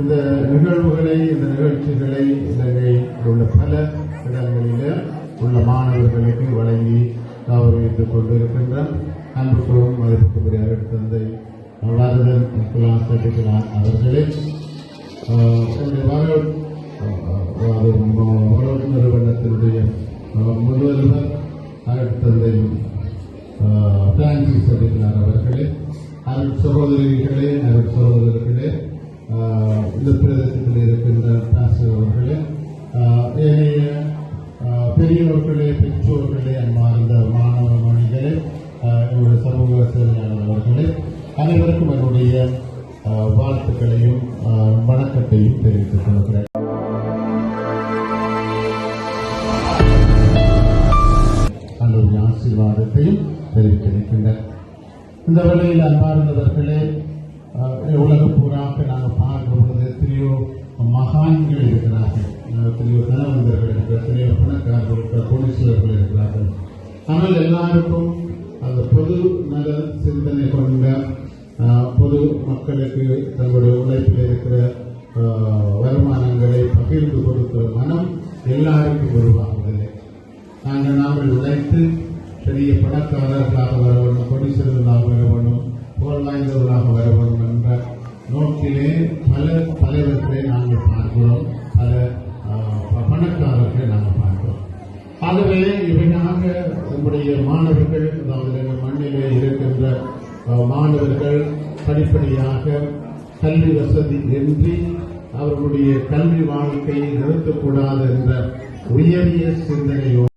இந்த நிகழ்வுகளை இந்த நிகழ்ச்சிகளை இலங்கை உள்ள பல இடங்களில் உள்ள மாணவர்களுக்கு வழங்கி கௌரவித்துக் கொண்டிருக்கின்ற அன்புக்கும் மதிப்புக்குரிய தந்தை வரதன் நிக்கலாஸ் அவர்களே வளர்ப்பு நிறுவனத்தினுடைய முதல்வர் தந்தை பிரான்சிஸ் அடிகளார் அவர்களே, அருள் சகோதரிகளே, அருள் சகோதரர்களே, இந்த பிரதேசத்தில் இருக்கின்ற பாஸ்டர் அவர்களே, ஏனைய பெரியவர்களே, பெற்றோர்களே, அன்பார்ந்த மாணவ மணிகளே, என்னுடைய சமூக சேவையாளர் அவர்களே, அனைவருக்கும் என்னுடைய வாழ்த்துக்களையும் வணக்கத்தையும் தெரிவித்துக் கொள்கிறேன். அல்லது ஆசீர்வாதத்தையும் தெரிவித்திருக்கின்றனர். இந்த வேளையில் அன்பார்ந்தவர்களே, உலக பூராக நாங்கள் பார்க்கும் பொழுது எத்தனையோ மகான்கள் இருக்கிறார்கள், எத்தனையோ தனவந்தர்கள் இருக்கிறார், எத்தனையோ பணக்காரர்கள் இருக்கிறார், கோடீஸ்வரர்கள் இருக்கிறார்கள். ஆனால் எல்லாருக்கும் அந்த பொது நல சிந்தனை கொண்ட பொது மக்களுக்கு தங்களுடைய உழைப்பில் இருக்கிற வருமானங்களை பகிர்ந்து கொடுக்கிற மனம் எல்லாருக்கும் உருவாகுவதில்லை. நாங்கள் உழைத்து பெரிய பணக்காரர்களாக வர வேண்டும், கோடீஸ்வரர்களாக வர வேண்டும், புகழ் வாய்ந்தவர்களாக வர வேண்டும் என்ற நோக்கிலே பல தலைவர்களை நாங்கள் பார்க்கிறோம், பல பணக்காரர்களை நாங்கள் பார்க்கிறோம். ஆகவே இவையாக நம்முடைய மாணவர்கள், அதாவது எங்கள் மண்ணிலே இருக்கின்ற மாணவர்கள் படிப்படியாக கல்வி வசதி இன்றி அவர்களுடைய கல்வி வாழ்க்கையை நிறுத்தக்கூடாது என்ற உயரிய சிந்தனையோடு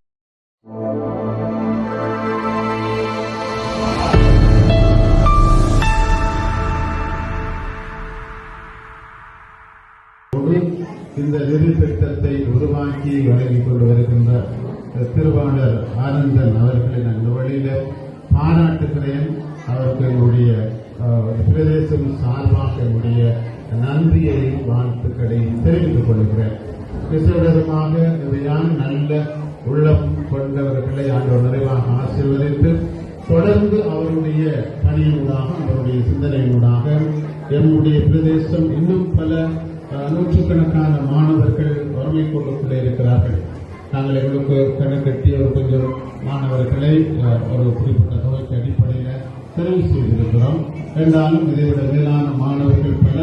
இந்த நிதி திட்டத்தை உருவாக்கி வழங்கிக் கொண்டு வருகின்ற திருவாளர் ஆனந்தன் அவர்களை நான் இந்த வழியில பாராட்டுகிறேன். அவருக்கு என்னுடைய பிரதேசம் சார்பாக என்னுடைய நன்றியை வாழ்த்துக்களை தெரிவித்துக் கொள்கிறேன். விசேடமாக இவையான நல்ல உள்ளம் கொண்டவர்களை ஆண்டவர் நிறைவாக ஆசீர்வதித்து தொடர்ந்து அவருடைய பணியினூடாக, அவருடைய சிந்தனையினூடாக என்னுடைய பிரதேசம் இன்னும் பல நூற்றுக்கணக்கான மாணவர்கள் வறுமை கோட்டுக்குள்ளே இருக்கிறார்கள். நாங்கள் எங்களுக்கு கணக்கட்டி ஒரு கொஞ்சம் மாணவர்களை ஒரு குறிப்பிட்ட தொகைக்கு அடிப்படையில் தெரிவு செய்திருக்கிறோம். என்றாலும் இதைவிட மேலான மாணவர்கள் பல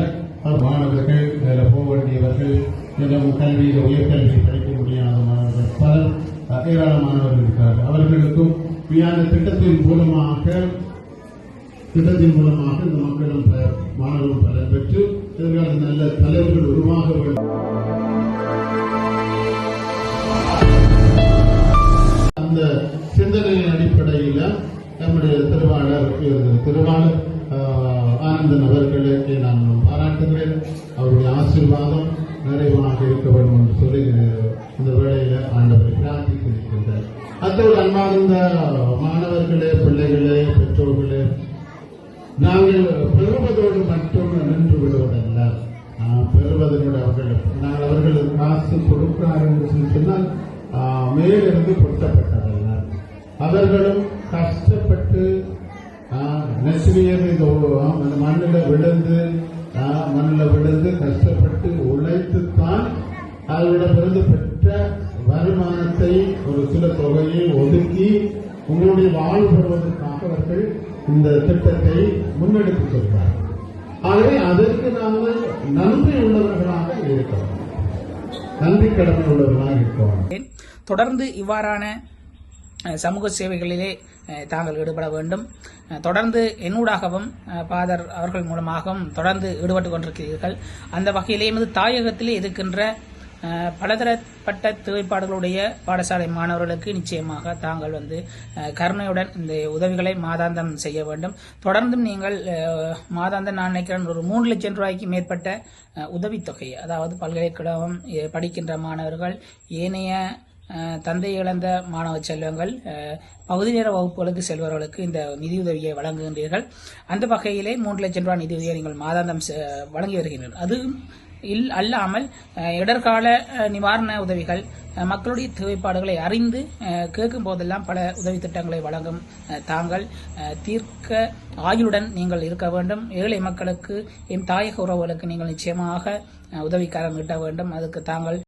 மாணவர்கள் மேலே போக வேண்டியவர்கள், இன்னும் கல்வியில் உயர்கல்வி படிக்க முடியாத மாணவர்கள் பலர் ஏராளமானவர்கள் இருக்கிறார்கள். அவர்களுக்கும் திட்டத்தின் மூலமாக இந்த மக்களும் மாணவர்களும் பலன் பெற்று எதிர்கால நல்ல தலைவர்கள் உருவாக வேண்டும். அந்த சிந்தனையின் அடிப்படையில் நம்முடைய திருவாளர் ஆனந்தன் அவர்களுக்கு நான் பாராட்டுகிறேன். அவருடைய ஆசீர்வாதம் நிறைவாக இருக்க வேண்டும் என்று சொல்லி இந்த வேளையில் ஆண்டவரை பிரார்த்தித்திருக்கின்றார். அத்தோடு அன்பார்ந்த மாணவர்களே, பிள்ளைகளே, பெற்றோர்களே, நாங்கள் பெறுவதோடு மட்டும் நின்று விடுவதல்ல, பெறுவதனோடு நாங்கள் அவர்களுக்கு காசு கொடுக்கிறார்கள் என்று சொன்னால் மேலிருந்து கொடுக்கப்பட்டதல்ல. அவர்களும் கஷ்டப்பட்டு நெசுவியர் இந்த மண்ணில் விழுந்து கஷ்டப்பட்டு உழைத்துத்தான் அவரிடமிருந்து பெற்ற வருமானத்தை ஒரு சில தொகையை ஒதுக்கி உங்களுடைய வாழ்வு பெறுவதற்காக அவர்கள் இந்த திட்டத்தை முன்னெடுத்துச் செல்கிறார்கள். ஆகவே அதற்கு நாங்கள் நன்றி உள்ளவர்களாக இருக்கிறோம், நன்றி கடமை உள்ளவர்களாக இருக்கிறோம். தொடர்ந்து இவ்வாறான சமூக சேவைகளிலே தாங்கள் ஈடுபட வேண்டும். தொடர்ந்து என்னூடாகவும் பாதர் அவர்கள் மூலமாகவும் தொடர்ந்து ஈடுபட்டுக் கொண்டிருக்கிறீர்கள். அந்த வகையிலே தாயகத்திலே இருக்கின்ற பலதரப்பட்ட தேவைப்பாடுகளுடைய பாடசாலை மாணவர்களுக்கு நிச்சயமாக தாங்கள் கருணையுடன் இந்த உதவிகளை மாதாந்தம் செய்ய வேண்டும். தொடர்ந்தும் நீங்கள் மாதாந்தம் நான் நினைக்கிறேன் ஒரு 3 லட்சம் ரூபாய்க்கு மேற்பட்ட உதவித்தொகை, அதாவது பல்கலைக்கழகம் படிக்கின்ற மாணவர்கள், ஏனைய தந்தை இழந்த மாணவ செல்வங்கள், பகுதி நேர வகுப்புகளுக்கு செல்பவர்களுக்கு இந்த நிதியுதவியை வழங்குகின்றீர்கள். அந்த வகையிலே 3 லட்சம் ரூபாய் நிதியுதவியை நீங்கள் மாதாந்தம் வழங்கி வருகின்றனர். அது அல்லாமல் இடர்கால நிவாரண உதவிகள், மக்களுடைய தேவைப்பாடுகளை அறிந்து கேட்கும் போதெல்லாம் பல உதவி திட்டங்களை வழங்கும் தாங்கள் தீர்க்க ஆயுளுடன் நீங்கள் இருக்க வேண்டும். ஏழை மக்களுக்கு, என் தாயக உறவுகளுக்கு நீங்கள் நிச்சயமாக உதவிக்காரம் கிட்ட வேண்டும். அதுக்கு தாங்கள்